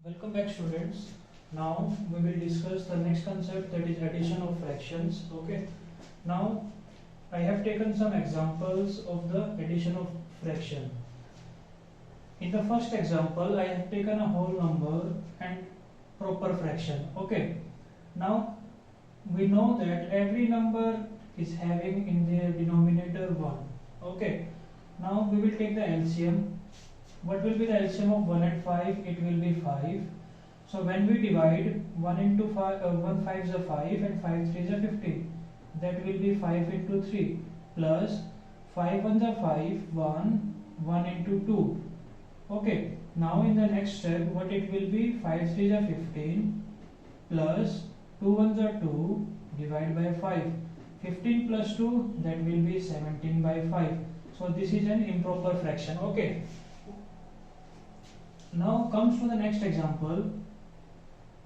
Welcome back, students. Now we will discuss the next concept, that is addition of fractions. Okay. Now I have taken some examples of the addition of fraction. In the first example, I have taken a whole number and proper fraction. Okay. Now we know that every number is having in their denominator 1. Okay. Now we will take the LCM. What will be the LCM of 1 and 5? It will be 5. So when we divide 1 into 5, 1 5 is a 5 and 5 3 is a 15. That will be 5 into 3 plus 5 1 is a 5, 1 into 2. Okay. Now in the next step, what it will be? 5 3 is a 15 plus 2 1 is a 2 divided by 5. 15 plus 2, that will be 17 by 5. So this is an improper fraction. Okay. Now comes to the next example.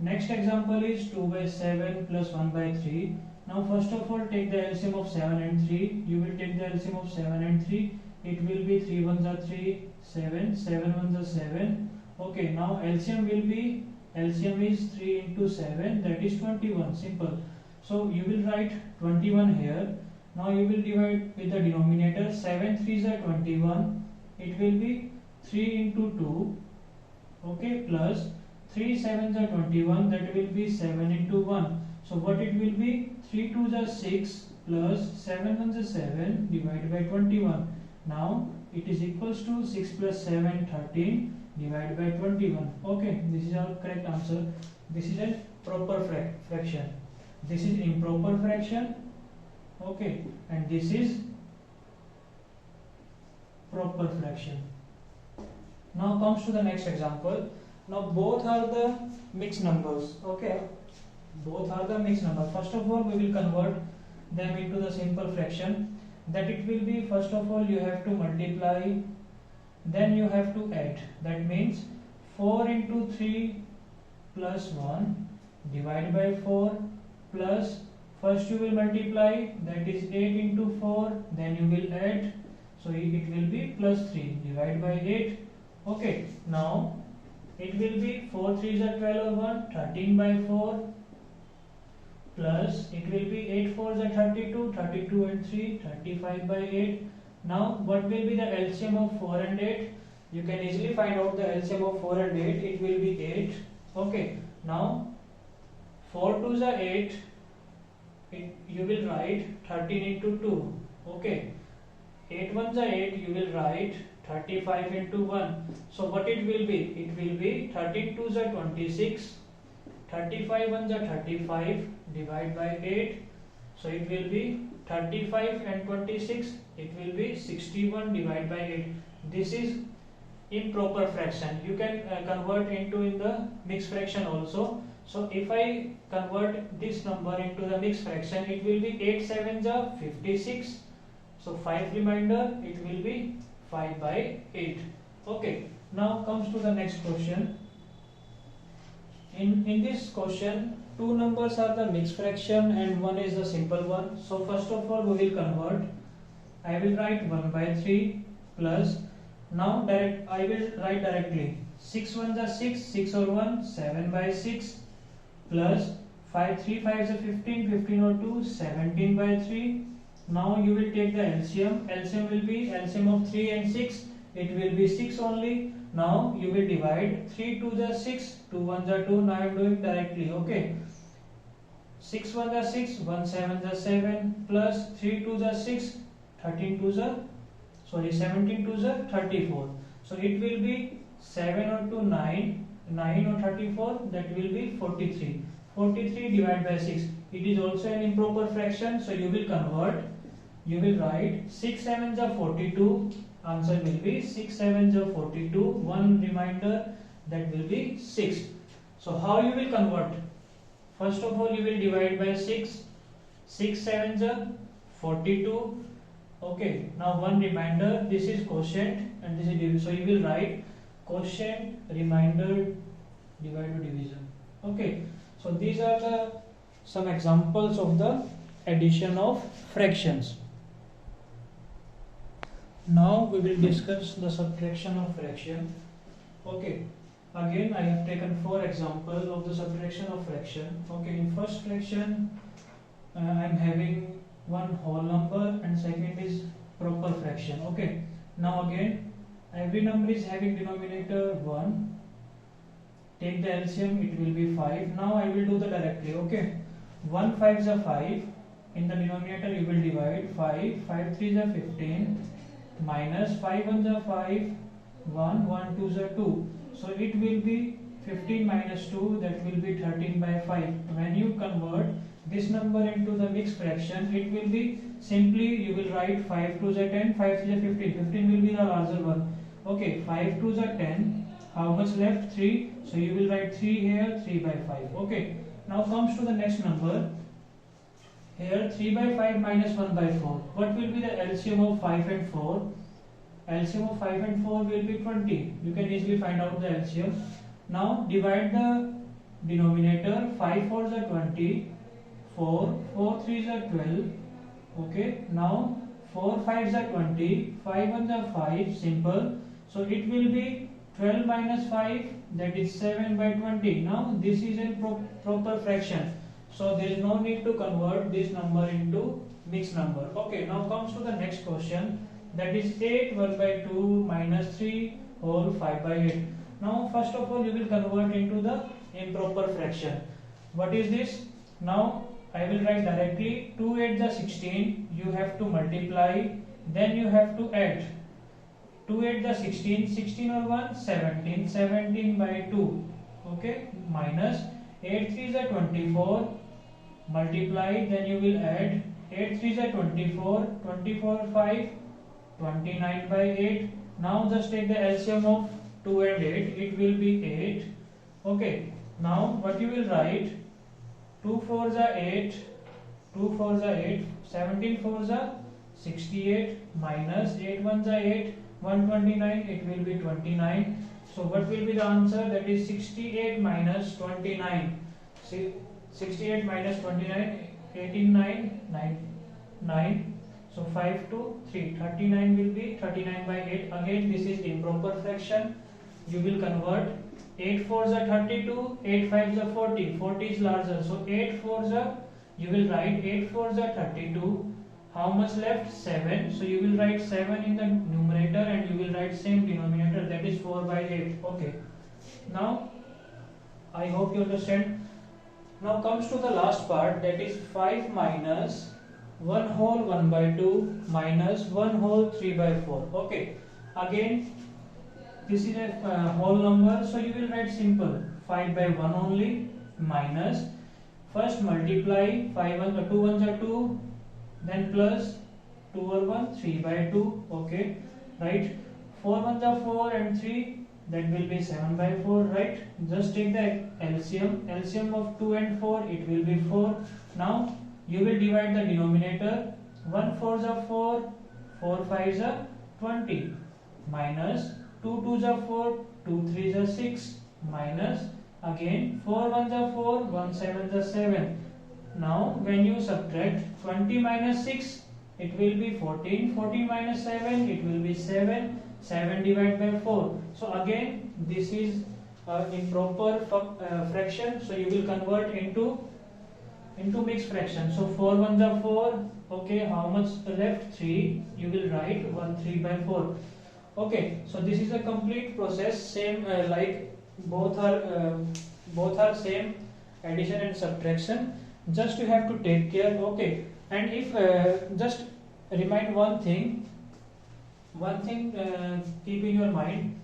Next example is 2 by 7 plus 1 by 3. Now first of all, take the LCM of 7 and 3. You will take the LCM of 7 and 3. It will be 3 1s are 3, 7, 7 1s are 7. Okay, now LCM will be, LCM is 3 into 7, that is 21. Simple. So you will write 21 here. Now you will divide with the denominator. 7 3s are 21. It will be 3 into 2. Okay, plus 3 7s are 21, that will be 7 into 1. So what it will be? 3 2s are 6 plus 7 1s are 7 divided by 21. Now it is equals to 6 plus 7 13 divided by 21. Okay, this is our correct answer. This is a proper fraction. This is improper fraction. Okay, and this is proper fraction. Now comes to the next example. Now both are the mixed numbers. Okay, both are the mixed numbers. First of all, we will convert them into the simple fraction. That it will be, first of all, you have to multiply, then you have to add. That means 4 into 3 plus 1 divided by 4 plus, first you will multiply, that is 8 into 4, then you will add, so it will be plus 3 divided by 8. Okay, now it will be 4 3s are 12 over 1, 13 by 4 plus it will be 8 4s are 32, 32 and 3, 35 by 8. Now what will be the LCM of 4 and 8? You can easily find out the LCM of 4 and 8. It will be 8. Okay, now 4 2s are 8. You will write 13 into 2. Okay, 8 1s are 8. You will write 35 into 1. So what it will be? It will be 13 2s are 26, 35 1s are 35 divided by 8. So it will be 35 and 26. It will be 61 divided by 8. This is improper fraction. You can convert into in the mixed fraction also. So if I convert this number into the mixed fraction, it will be 8 7s are 56. So 5 remainder, it will be 5 by 8. Okay, now comes to the next question. In this question, two numbers are the mixed fraction and one is the simple one. So first of all, we will convert. I will write 1 by 3 plus, now I will write directly 6 1s are 6, 6 or 1, 7 by 6 plus 5 3 5 is 15, 15 or 2, 17 by 3. Now you will take the LCM. LCM will be LCM of 3 and 6. It will be 6 only. Now you will divide. 3 2s are 6, 2 1s are 2. Now I am doing directly. Okay. 6 1s are 6, 1 7s are 7 plus 3 2s are 6, 13 2s are, 17 2s are 34. So it will be 7 or 2 9, 9 or 34, that will be 43. 43 divided by 6. It is also an improper fraction. So you will convert. You will write 6 7s are 42. Answer will be 6 7s are 42. One reminder, that will be 6. So how you will convert? First of all, you will divide by 6. 6 7s are 42. Okay. Now one reminder. This is quotient and this is division. So you will write quotient, remainder, divide by division. Okay. So these are some examples of the addition of fractions. Now we will discuss the subtraction of fraction. Okay, again I have taken 4 examples of the subtraction of fraction. Okay, in first fraction I am having one whole number and second is proper fraction. Okay, now again every number is having denominator 1. Take the LCM, it will be 5. Now I will do the directly. Okay, 1 5s are 5. In the denominator you will divide 5. 5 3s are 15 minus 5 1s are 5. 1 1 2s are 2. So it will be 15 minus 2, that will be 13 by 5. When you convert this number into the mixed fraction, it will be simply you will write 5 2s are 10, 5 3s are 15. 15 will be the larger one. Okay, 5 2s are 10. How much left? 3. So you will write 3 here, 3 by 5. Okay, now comes to the next number. Here 3 by 5 minus 1 by 4. What will be the LCM of 5 and 4? LCM of 5 and 4 will be 20. You can easily find out the LCM. Now divide the denominator. 5 4s are 20. 4 4 3s are 12. Okay, now 4 5s are 20. 5 1s are 5. Simple. So it will be 12 minus 5, that is 7 by 20. Now this is a proper fraction. So there is no need to convert this number into mixed number. Okay, now comes to the next question. That is 8 1 by 2 minus 3 whole 5 by 8. Now first of all you will convert into the improper fraction. What is this? Now I will write directly. 2 8s are 16. You have to multiply. Then you have to add. 2 8s are 16. 16 or 1? 17. 17 by 2. Okay. Minus 8 3s are 24. Multiply. Then you will add. 8 3s are 24. 24 5. 29 by 8. Now just take the LCM of 2 and 8. It will be 8. Okay. Now what you will write? 2 4s are 8. 2 4s are 8. 17 4s are 68. Minus 8 1s are 8. 129. It will be 29. So what will be the answer? That is 68 minus 29. See, 68 minus 29. 18 9 9. So 5 to 3, 39 will be 39 by 8. Again this is improper fraction. You will convert. 8 4s are 32, 8 5s are 40. 40 is larger. So 8 4s are, you will write 8 4s are 32. How much left? 7. So you will write 7 in the numerator and you will write same denominator, that is 4 by 8. Okay. Now I hope you understand. Now comes to the last part, that is 5 minus 1 whole 1 by 2 minus 1 whole 3 by 4. Okay, again this is a whole number, so you will write simple 5 by 1 only minus, first multiply 5 1 2 1s are 2, then plus 2 or 1 3 by 2. Okay, right, 4 1s are 4 and 3, that will be 7 by 4. Right, just take the LCM of 2 and 4, it will be 4. Now you will divide the denominator. 1 4s are 4, 4 5s are 20, minus 2 2s are 4, 2 3s are 6, minus again 4 1s are 4, 1 7s are 7. Now when you subtract 20 minus 6, it will be 14, 14 minus 7, it will be 7, 7 divided by 4. So again this is improper fraction, so you will convert into mixed fraction. So 4 1s are 4. Okay, how much left? 3. You will write 1 3 by 4. Okay, so this is a complete process, same like both are same, addition and subtraction. Just you have to take care. Okay, and if just remind one thing keep in your mind,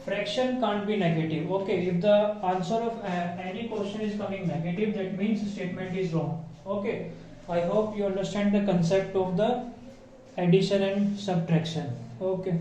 fraction can't be negative. Okay, if the answer of any question is coming negative, that means statement is wrong. Okay, I hope you understand the concept of the addition and subtraction. Okay.